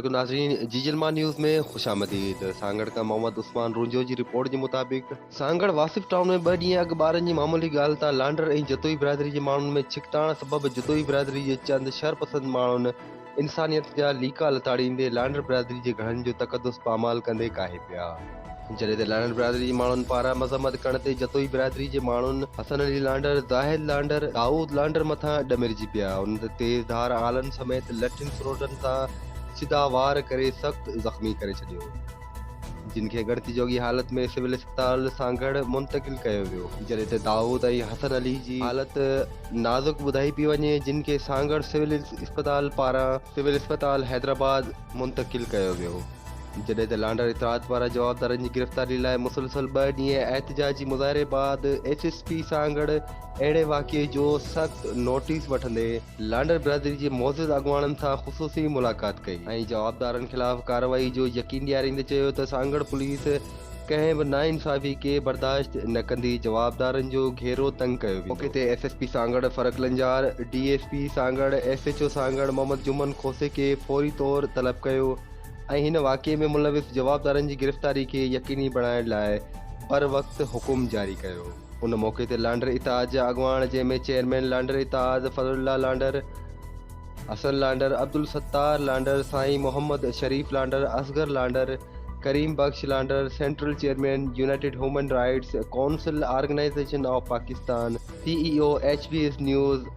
अस्सलामुअलैकुम नाज़रीन, जीजलमा न्यूज़ में खुशामदीद। सांगड़ का मोहम्मद उस्मान रुंजो जी रिपोर्ट के मुताबिक सांगड़ वासिफ टाउन में 2 ॾींहं अॻु ॿारनि जी मामूली ॻाल्हि तां लांडर ऐं जतोई बिरादरी जे माण्हुनि में छिकताण सबबि जतोई बिरादरी जे चंद शरपसंद माण्हुनि इंसानियत जा लीका लताड़ींदे लांडर बिरादरी जे घरनि जो तक़दुस पामाल कंदे काहे पिया। जॾहिं त लांडर बिरादरी जे माण्हुनि पारां मज़म्मत करण ते जतोई बिरादरी जे माण्हुनि हसन अली लांडर, ज़ाहिद लांडर, दाऊद लांडर मथां ॾमिरिजी पिया। उन ते तेज़ धार आलनि समेत लठियुनि सरोटनि सां सिधा वार करे सख़्त ज़ख़्मी करे छॾियो, जिन खे गणती जोगी हालत में सिविल अस्पताल सांगड़ मुंतकिल कयो वियो, जॾहिं त दाऊद ऐं हसन अली जी हालत नाज़ुक ॿुधाई पई वञे, जिन खे सांगड़ सिविल अस्पताल पारां सिविल अस्पताल हैदराबाद मुंतकिल कयो वियो। जॾहिं त लांडर इतरात पारां जवाबदारनि जी गिरफ़्तारी लाइ मुसलसल 2 ॾींहं एहतिजाजी मुज़ाहिरे बाद SSP सांगड़ अहिड़े वाक़िए जो सख़्त नोटिस वठंदे लांडर बिरादरी जे मोअज़्ज़िज़ अॻुवाणनि सां ख़ुसूसी मुलाक़ात कई ऐं जवाबदारनि ख़िलाफ़ कार्रवाई जो यकीन ॾियारींदे चयो त सांगड़ पुलिस कंहिं बि नाइंसाफ़ी खे बर्दाश्त न कंदी। जवाबदारनि जो घेरो तंग कयो वियो। मौक़े ते SSP Sanghar फ़रक Lanjar, DSP Sanghar, SHO Sanghar Mohammad Juman खोसे खे फ़ौरी तौर तलब कयो ऐं हिन वाक़िए में मुलविस जवाबदारनि जी गिरफ़्तारी खे यकीनी बणाइण लाइ बर वक़्तु हुकुम जारी कयो। उन मौक़े ते लांडर इताद जा अॻुवाण, जंहिंमें चेयरमैन लांडर इताद Fazlullah Landar, Hasan Landar, Abdul Sattar Landar, Sain Mohammad Sharif Landar, Asghar Landar, Karim Bakhsh Landar, central chairman United Human Rights Council Organization of Pakistan, CEO HBS news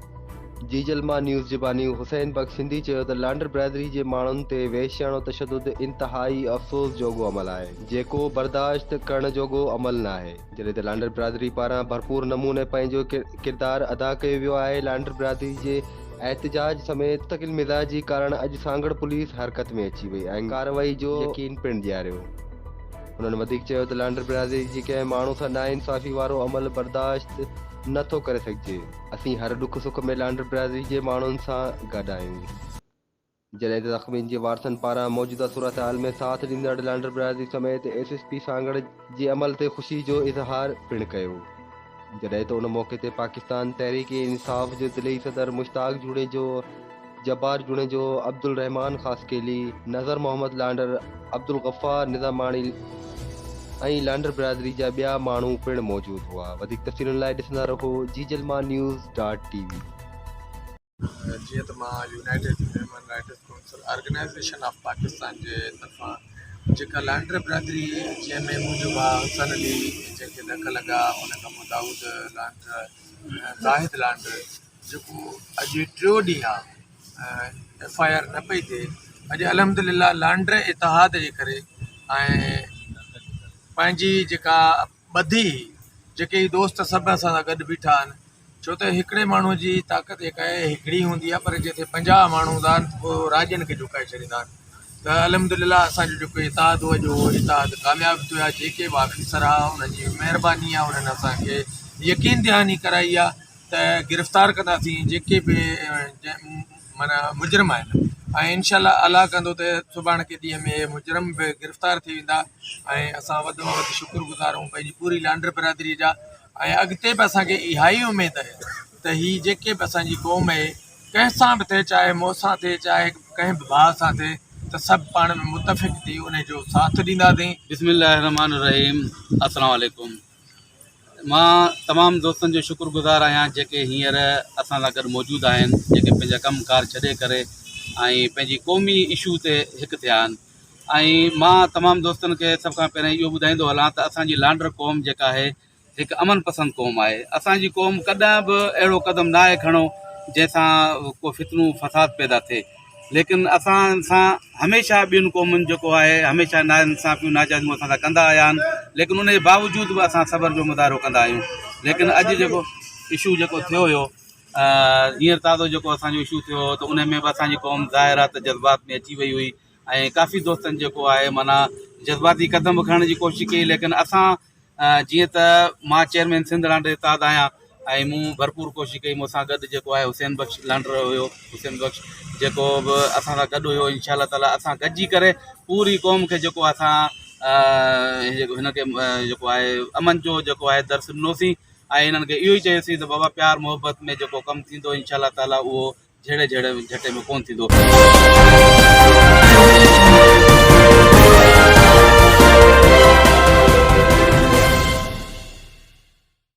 जीजलमा न्यूज़ जे बानी हुसैन बख्श सिंधी चयो त लांडर बिरादरी जे माण्हुनि ते वहशियाणो तशद्दुद इंतहाई अफ़सोस जोॻो अमल आहे, जेको बर्दाश्त करण जोॻो अमल न आहे। जॾहिं त लांडर बिरादरी पारां भरपूर नमूने पंहिंजो किरदारु अदा कयो वियो आहे। लांडर बिरादरी जे एहतिजाज समेत मुस्तकिल मिज़ाजी कारण अॼु सांगड़ पुलिस हरकत में अची वई ऐं कार्रवाई जो यकीन पिणु ॾियारियो। उन्हनि वधीक चयो त लांडर बिरादरी जे कंहिं माण्हू सां नाइंसाफ़ी वारो अमल बर्दाश्त नथो करे सघिजे। असीं हर ॾुख सुख में लांडर बिरादरी जे माण्हुनि सां गॾु आहियूं। जॾहिं त ज़ख़्मियुनि जे वारसनि पारां मौजूदा सूरत हाल में साथ ॾींदड़ लांडर बिरादरी समेत SSP सांगड़ जे अमल ते ख़ुशी जो इज़हार पिणु कयो। जॾहिं त उन मौक़े ते पाकिस्तान तहरीक इंसाफ़ जो ज़िलई सदर मुश्ताक जुड़ेजो, जब्बार जुड़ेजो, अब्दुल रहमान ख़ासकेली, नज़र मोहम्मद लांडर, अब्दुल गफ़्फ़ार निज़ामाणी ऐं लांडर बिरादरी जा ॿिया माण्हू पिणु मौजूदु हुआ। वधीक तफ़सीलुनि लाइ ॾिसंदा रहो जीजलमा न्यूज़.TV। जीअं त मां United Human Rights Council Organization of Pakistan जे तरफ़ां जेका लांडर बिरादरी जंहिंमें मुंहिंजो भाउ हसन अली जंहिंखे धक लॻा, उन खां पोइ दाऊद लांडर, ज़ाहिद लांडर, जेको अॼु 3 ॾींहं FIR न पई थिए, अॼु अल्हम्दुलिल्लाह लांडर इतिहाद जे करे ऐं पंहिंजी जेका ॿधी जेके दोस्त सभु असां सां गॾु बीठा आहिनि, छो त हिकिड़े माण्हूअ जी ताक़त जेका आहे हिकिड़ी हूंदी आहे, पर जिते 50 माण्हू हूंदा आहिनि पोइ राज्यनि खे झुकाए छॾींदा आहिनि। त अल्हम्दुलिल्लाह असांजो जेको इतिहाद हुओ जो इतिहाद कामयाबु थियो आहे। जेके बि ऑफिसर आहे उन्हनि जी महिरबानी आहे, उन्हनि असांखे यकीन दहानी कराई आहे त गिरफ़्तार कंदासीं जेके बि माना मुजरिम आहिनि, ऐं इनशाअल्लाह अल्लाह कंदो त सुभाणे के ॾींहं में मुजरिम बि गिरफ़्तार थी वेंदा ऐं असां वधि में वधि शुक्रगुज़ार आहियूं पंहिंजी पूरी लांडर बिरादरी जा। ऐं अॻिते बि असांखे इहा ई उमेदु आहे त हीअ जेके बि असांजी क़ौम आहे, कंहिंसां बि थिए, चाहे मूंसां थिए, चाहे कंहिं बि भाउ सां थिए, त सभु पाण में मुतफ़िक़ थी उनजो साथ ॾींदासीं। बिस्मिल्लाहिर्रहमानिर्रहीम। अस्सलाम वालेकुम। मां तमामु दोस्तनि जो शुक्रगुज़ार आहियां जेके हींअर असां सां गॾु मौजूदु आहिनि, जेके पंहिंजा कमुकार छॾे करे ऐं पंहिंजी क़ौमी इशू ते हिकु थिया आहिनि। ऐं मां तमामु दोस्तनि खे सभ खां पहिरियों इहो ॿुधाईंदो हलां त असांजी लांडर क़ौम जेका आहे हिकु अमन पसंदि क़ौम आहे। असांजी क़ौम कॾहिं बि अहिड़ो क़दम न आहे खणो जंहिंसां को फितनू फ़साद पैदा थिए, लेकिन असां सां हमेशह ॿियुनि क़ौमुनि जेको आहे हमेशह नाइंसाफ़ियूं नाजाइज़ियूं असां सां कंदा आया आहिनि, लेकिन उन जे बावजूदि बि असां सबर जो मुज़ाहिरो कंदा आहियूं। लेकिन अॼु जेको इशू जेको थियो हुयो, हींअर ताज़ो जेको असांजो इशू थियो हो, त उन में बि असांजी क़ौम ज़ाहिरात जज़्बात में अची वई हुई ऐं काफ़ी दोस्तनि जेको आहे माना जज़्बाती क़दम बि खणण जी कोशिशि कई। लेकिन असां जीअं त मां चेयरमैन सिंध लांडर इताद आहियां ऐं मूं भरपूर कोशिशि कई, मूंसां गॾु जेको आहे हुसैन बख्श लांडर हुयो, हुसैन बख्श जेको बि असां सां गॾु हुयो। इंशाअल्लाह ताला असां गॾिजी करे पूरी क़ौम खे जेको असां हिनखे जेको आहे अमन जो जेको आहे दर्स ॾिनोसीं ऐं हिननि खे इहो ई चयोसीं त बाबा प्यार मोहबत में जेको कमु थींदो इंशाअल्लाह ताला उहो झेड़े झेड़े झटे में कोन थींदो।